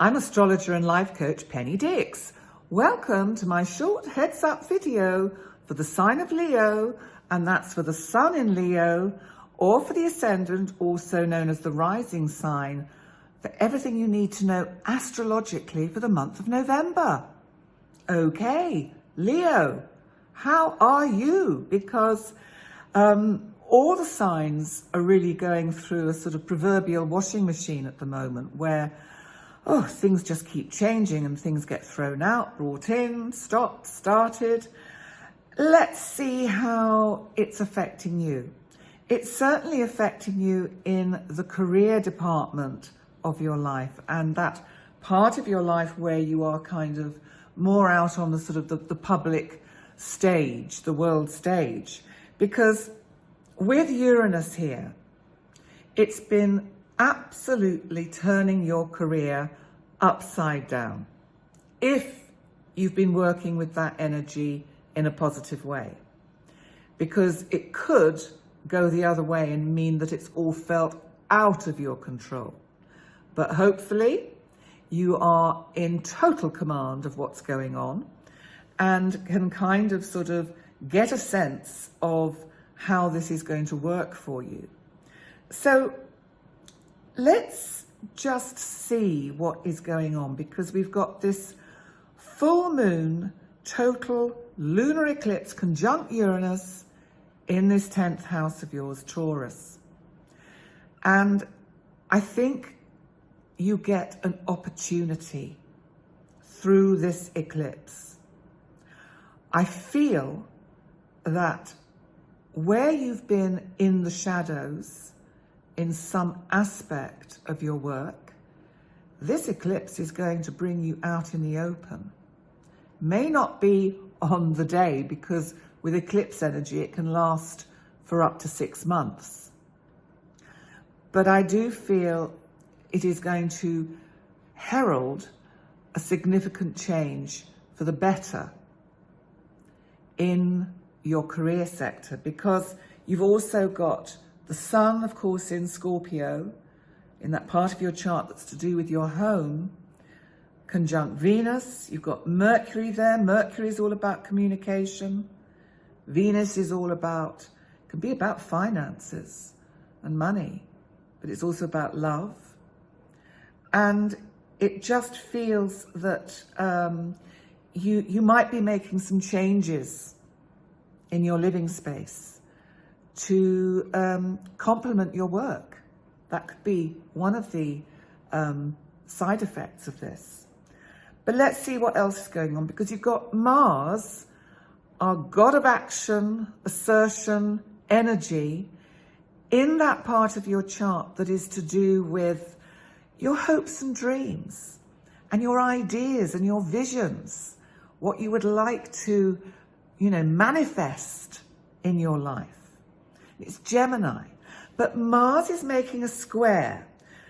I'm astrologer and life coach Penny Dix. Welcome to my short heads up video for the sign of Leo, and that's for the sun in Leo, or for the ascendant, also known as the rising sign, for everything you need to know astrologically for the month of November. Okay, Leo, how are you? Because all the signs are really going through a sort of proverbial washing machine at the moment where things just keep changing and things get thrown out, brought in, stopped, started. Let's see how it's affecting you. It's certainly affecting you in the career department of your life, and that part of your life where you are kind of more out on the sort of the public stage, the world stage. Because with Uranus here, it's been absolutely turning your career upside down, if you've been working with that energy in a positive way. Because it could go the other way and mean that it's all felt out of your control. But hopefully you are in total command of what's going on and can kind of sort of get a sense of how this is going to work for you. So let's just see what is going on, because we've got this full moon total lunar eclipse conjunct Uranus in this 10th house of yours, Taurus. And I think you get an opportunity through this eclipse. I feel that where you've been in the shadows in some aspect of your work, this eclipse is going to bring you out in the open. May not be on the day, because with eclipse energy it can last for up to 6 months. But I do feel it is going to herald a significant change for the better in your career sector, because you've also got the sun, of course, in Scorpio, in that part of your chart that's to do with your home, conjunct Venus. You've got Mercury there. Mercury is all about communication. Venus is all about, can be about finances and money, but it's also about love. And it just feels that you might be making some changes in your living space to complement your work. That could be one of the side effects of this. But let's see what else is going on, because you've got Mars, our god of action, assertion, energy, in that part of your chart that is to do with your hopes and dreams and your ideas and your visions, what you would like to, manifest in your life. It's Gemini, but Mars is making a square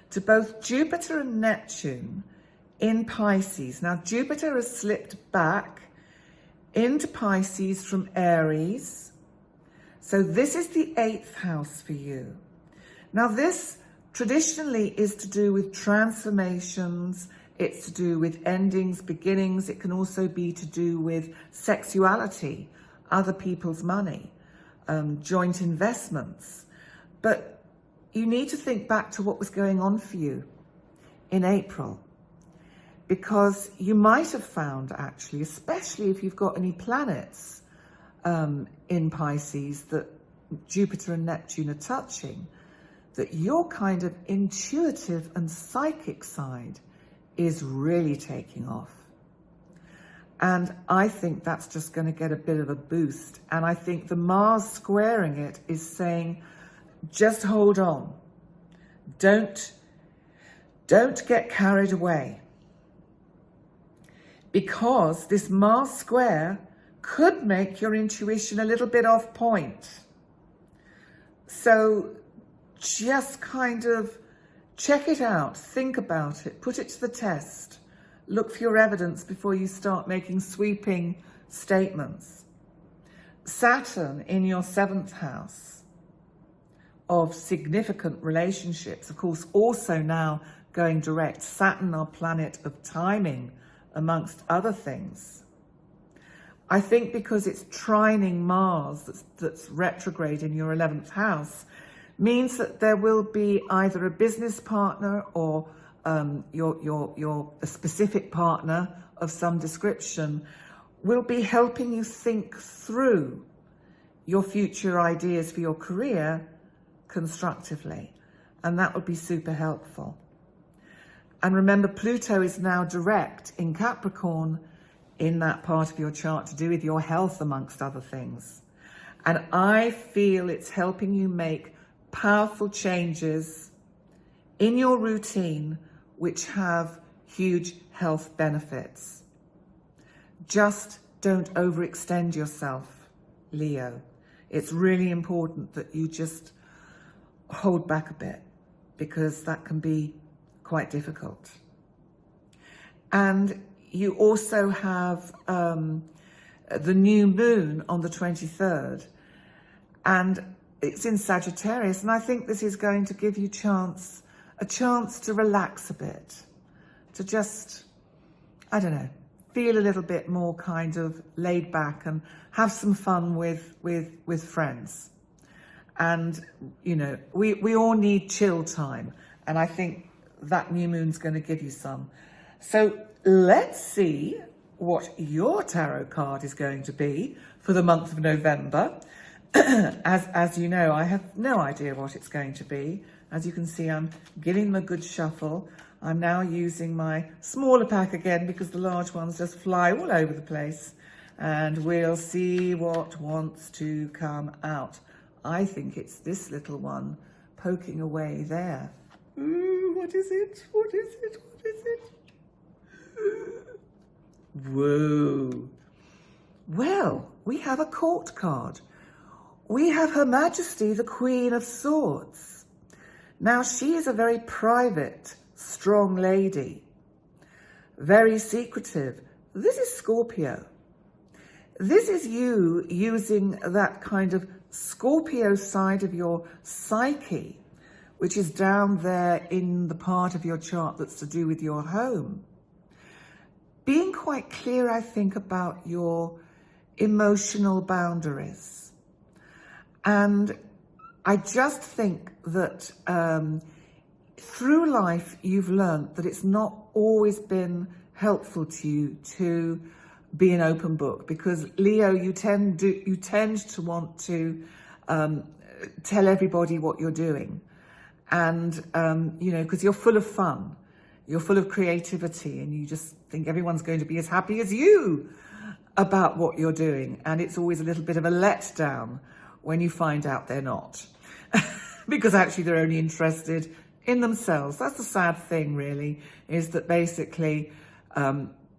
to both Jupiter and Neptune in Pisces. Now, Jupiter has slipped back into Pisces from Aries. So this is the 8th house for you. Now, this traditionally is to do with transformations. It's to do with endings, beginnings. It can also be to do with sexuality, other people's money, joint investments. But you need to think back to what was going on for you in April, because you might have found, actually, especially if you've got any planets in Pisces that Jupiter and Neptune are touching, that your kind of intuitive and psychic side is really taking off. And I think that's just going to get a bit of a boost. And I think the Mars squaring it is saying, just hold on. Don't get carried away. Because this Mars square could make your intuition a little bit off point. So just kind of check it out, think about it, put it to the test, look for your evidence before you start making sweeping statements. Saturn in your 7th house of significant relationships, of course, also now going direct. Saturn, our planet of timing, amongst other things. I think because it's trining Mars that's retrograde in your 11th house, means that there will be either a business partner or a specific partner of some description will be helping you think through your future ideas for your career constructively. And that would be super helpful. And remember, Pluto is now direct in Capricorn in that part of your chart to do with your health, amongst other things. And I feel it's helping you make powerful changes in your routine which have huge health benefits. Just don't overextend yourself, Leo. It's really important that you just hold back a bit, because that can be quite difficult. And you also have the new moon on the 23rd, and it's in Sagittarius, and I think this is going to give you a chance to relax a bit, to just, I don't know, feel a little bit more kind of laid back and have some fun with friends. And, you know, we all need chill time, and I think that new moon's going to give you some. So let's see what your tarot card is going to be for the month of November. As you know, I have no idea what it's going to be. As you can see, I'm giving them a good shuffle. I'm now using my smaller pack again because the large ones just fly all over the place. And we'll see what wants to come out. I think it's this little one poking away there. Ooh, what is it? What is it? What is it? Whoa. Well, we have a court card. We have Her Majesty, the Queen of Swords. Now, she is a very private, strong lady, very secretive. This is Scorpio. This is you using that kind of Scorpio side of your psyche, which is down there in the part of your chart that's to do with your home. Being quite clear, I think, about your emotional boundaries. And I just think that through life, you've learned that it's not always been helpful to you to be an open book, because Leo, you tend to want to tell everybody what you're doing. And, you know, because you're full of fun, you're full of creativity, and you just think everyone's going to be as happy as you about what you're doing. And it's always a little bit of a letdown when you find out they're not, because actually they're only interested in themselves. That's the sad thing, really, is that basically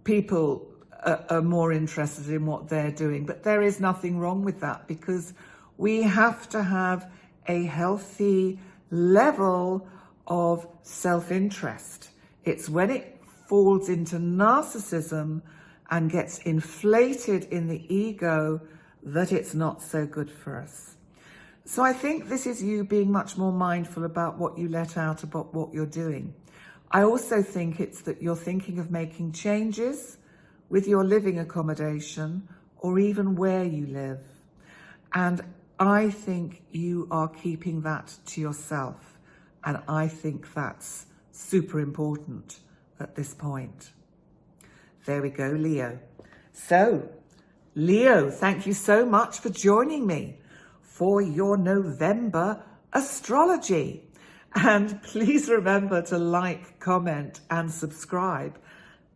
people are more interested in what they're doing. But there is nothing wrong with that, because we have to have a healthy level of self-interest. It's when it falls into narcissism and gets inflated in the ego that it's not so good for us. So I think this is you being much more mindful about what you let out about what you're doing. I also think it's that you're thinking of making changes with your living accommodation or even where you live. And I think you are keeping that to yourself. And I think that's super important at this point. There we go, Leo. So, Leo, thank you so much for joining me for your November astrology. And please remember to like, comment, and subscribe.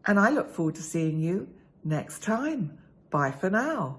And I look forward to seeing you next time. Bye for now.